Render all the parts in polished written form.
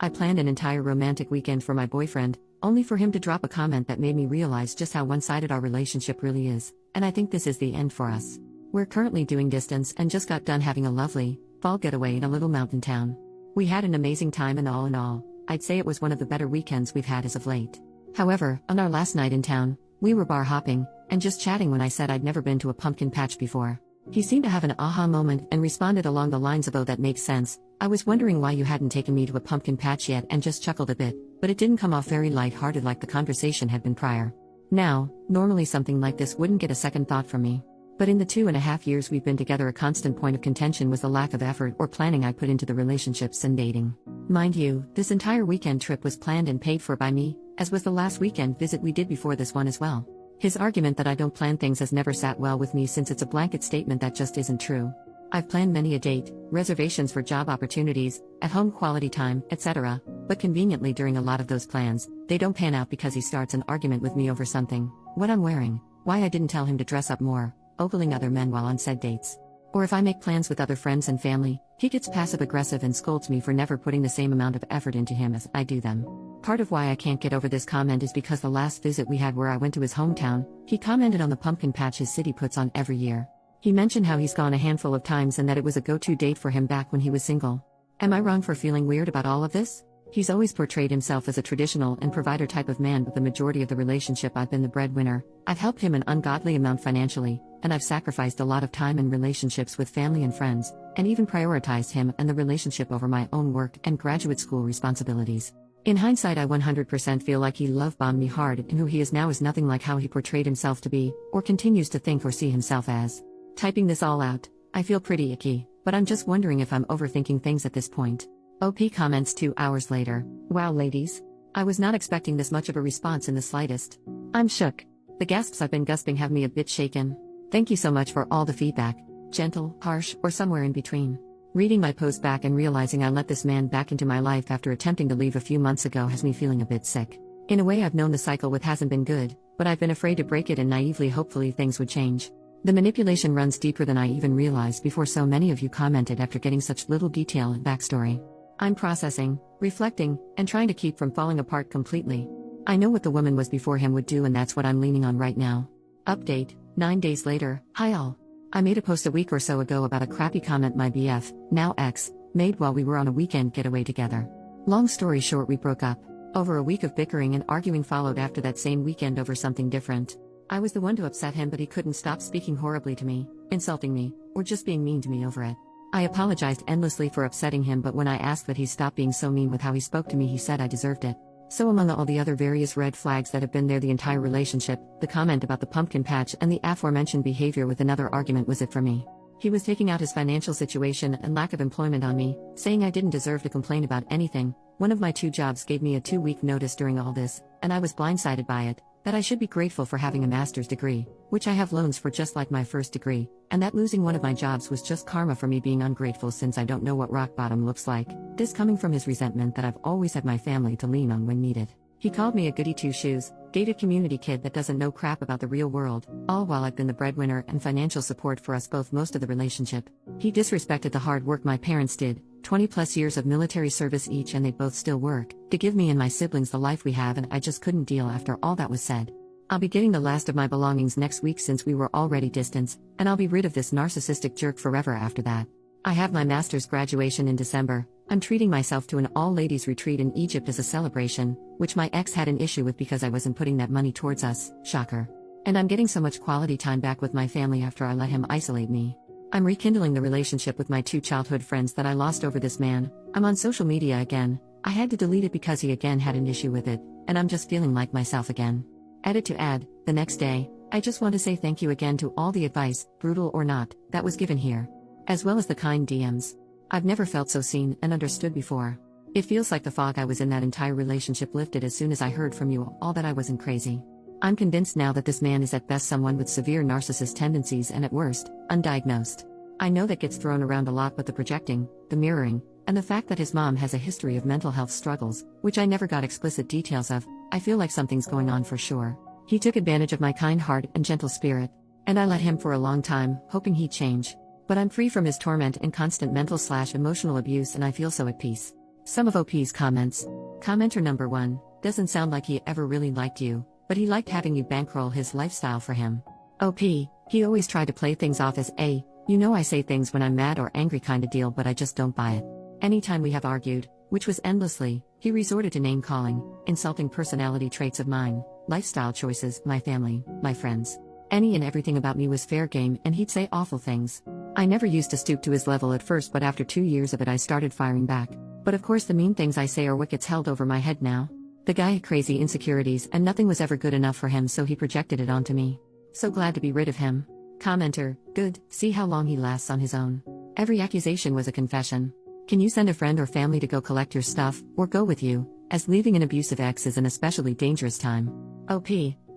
I planned an entire romantic weekend for my boyfriend, only for him to drop a comment that made me realize just how one-sided our relationship really is, and I think this is the end for us. We're currently doing distance and just got done having a lovely, fall getaway in a little mountain town. We had an amazing time and all in all, I'd say it was one of the better weekends we've had as of late. However, on our last night in town, we were bar hopping, and just chatting when I said I'd never been to a pumpkin patch before. He seemed to have an aha moment and responded along the lines of, "Oh, that makes sense. I was wondering why you hadn't taken me to a pumpkin patch yet," and just chuckled a bit, but it didn't come off very light-hearted like the conversation had been prior. Now, normally something like this wouldn't get a second thought from me. But in the 2.5 years we've been together, a constant point of contention was the lack of effort or planning I put into the relationships and dating. Mind you, this entire weekend trip was planned and paid for by me, as was the last weekend visit we did before this one as well. His argument that I don't plan things has never sat well with me, since it's a blanket statement that just isn't true. I've planned many a date, reservations for job opportunities, at-home quality time, etc., but conveniently during a lot of those plans, they don't pan out because he starts an argument with me over something: what I'm wearing, why I didn't tell him to dress up more, ogling other men while on said dates. Or if I make plans with other friends and family, he gets passive-aggressive and scolds me for never putting the same amount of effort into him as I do them. Part of why I can't get over this comment is because the last visit we had where I went to his hometown, he commented on the pumpkin patch his city puts on every year. He mentioned how he's gone a handful of times and that it was a go-to date for him back when he was single. Am I wrong for feeling weird about all of this? He's always portrayed himself as a traditional and provider type of man, but the majority of the relationship I've been the breadwinner. I've helped him an ungodly amount financially, and I've sacrificed a lot of time in relationships with family and friends, and even prioritized him and the relationship over my own work and graduate school responsibilities. In hindsight, I 100% feel like he love-bombed me hard, and who he is now is nothing like how he portrayed himself to be, or continues to think or see himself as. Typing this all out, I feel pretty icky, but I'm just wondering if I'm overthinking things at this point. OP comments 2 hours later. Wow, ladies. I was not expecting this much of a response in the slightest. I'm shook. The gasps I've been gasping have me a bit shaken. Thank you so much for all the feedback. Gentle, harsh, or somewhere in between. Reading my post back and realizing I let this man back into my life after attempting to leave a few months ago has me feeling a bit sick. In a way, I've known the cycle with hasn't been good, but I've been afraid to break it and naively hopefully things would change. The manipulation runs deeper than I even realized before so many of you commented after getting such little detail and backstory. I'm processing, reflecting, and trying to keep from falling apart completely. I know what the woman was before him would do, and that's what I'm leaning on right now. Update, 9 days later. Hi all. I made a post a week or so ago about a crappy comment my BF, now ex, made while we were on a weekend getaway together. Long story short, we broke up. Over a week of bickering and arguing followed after that same weekend over something different. I was the one to upset him, but he couldn't stop speaking horribly to me, insulting me, or just being mean to me over it. I apologized endlessly for upsetting him, but when I asked that he stop being so mean with how he spoke to me, he said I deserved it. So among all the other various red flags that have been there the entire relationship, the comment about the pumpkin patch and the aforementioned behavior with another argument was it for me. He was taking out his financial situation and lack of employment on me, saying I didn't deserve to complain about anything. One of my 2 jobs gave me a 2-week notice during all this, and I was blindsided by it. That I should be grateful for having a master's degree, which I have loans for just like my first degree, and that losing one of my jobs was just karma for me being ungrateful since I don't know what rock bottom looks like. This coming from his resentment that I've always had my family to lean on when needed. He called me a goody two-shoes, gated community kid that doesn't know crap about the real world, all while I've been the breadwinner and financial support for us both most of the relationship. He disrespected the hard work my parents did, 20+ years of military service each, and they both still work, to give me and my siblings the life we have, and I just couldn't deal after all that was said. I'll be getting the last of my belongings next week since we were already distanced, and I'll be rid of this narcissistic jerk forever after that. I have my master's graduation in December. I'm treating myself to an all-ladies retreat in Egypt as a celebration, which my ex had an issue with because I wasn't putting that money towards us, shocker. And I'm getting so much quality time back with my family after I let him isolate me. I'm rekindling the relationship with my 2 childhood friends that I lost over this man. I'm on social media again. I had to delete it because he again had an issue with it, and I'm just feeling like myself again. Edit to add, the next day, I just want to say thank you again to all the advice, brutal or not, that was given here. As well as the kind DMs. I've never felt so seen and understood before. It feels like the fog I was in that entire relationship lifted as soon as I heard from you all that I wasn't crazy. I'm convinced now that this man is at best someone with severe narcissist tendencies and at worst, undiagnosed. I know that gets thrown around a lot, but the projecting, the mirroring, and the fact that his mom has a history of mental health struggles, which I never got explicit details of, I feel like something's going on for sure. He took advantage of my kind heart and gentle spirit, and I let him for a long time, hoping he'd change. But I'm free from his torment and constant mental/emotional abuse, and I feel so at peace. Some of OP's comments. Commenter number 1, doesn't sound like he ever really liked you, but he liked having you bankroll his lifestyle for him. OP, he always tried to play things off as a, you know I say things when I'm mad or angry kinda deal, but I just don't buy it. Anytime we have argued, which was endlessly, he resorted to name calling, insulting personality traits of mine, lifestyle choices, my family, my friends. Any and everything about me was fair game, and he'd say awful things. I never used to stoop to his level at first, but after 2 years of it I started firing back. But of course the mean things I say are what gets held over my head now. The guy had crazy insecurities and nothing was ever good enough for him, so he projected it onto me. So glad to be rid of him. Commenter, good, see how long he lasts on his own. Every accusation was a confession. Can you send a friend or family to go collect your stuff, or go with you, as leaving an abusive ex is an especially dangerous time. OP,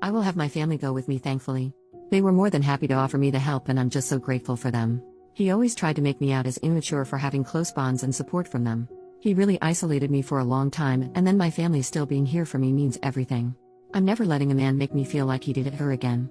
I will have my family go with me thankfully. They were more than happy to offer me the help and I'm just so grateful for them. He always tried to make me out as immature for having close bonds and support from them. He really isolated me for a long time, and then my family still being here for me means everything. I'm never letting a man make me feel like he did it her again.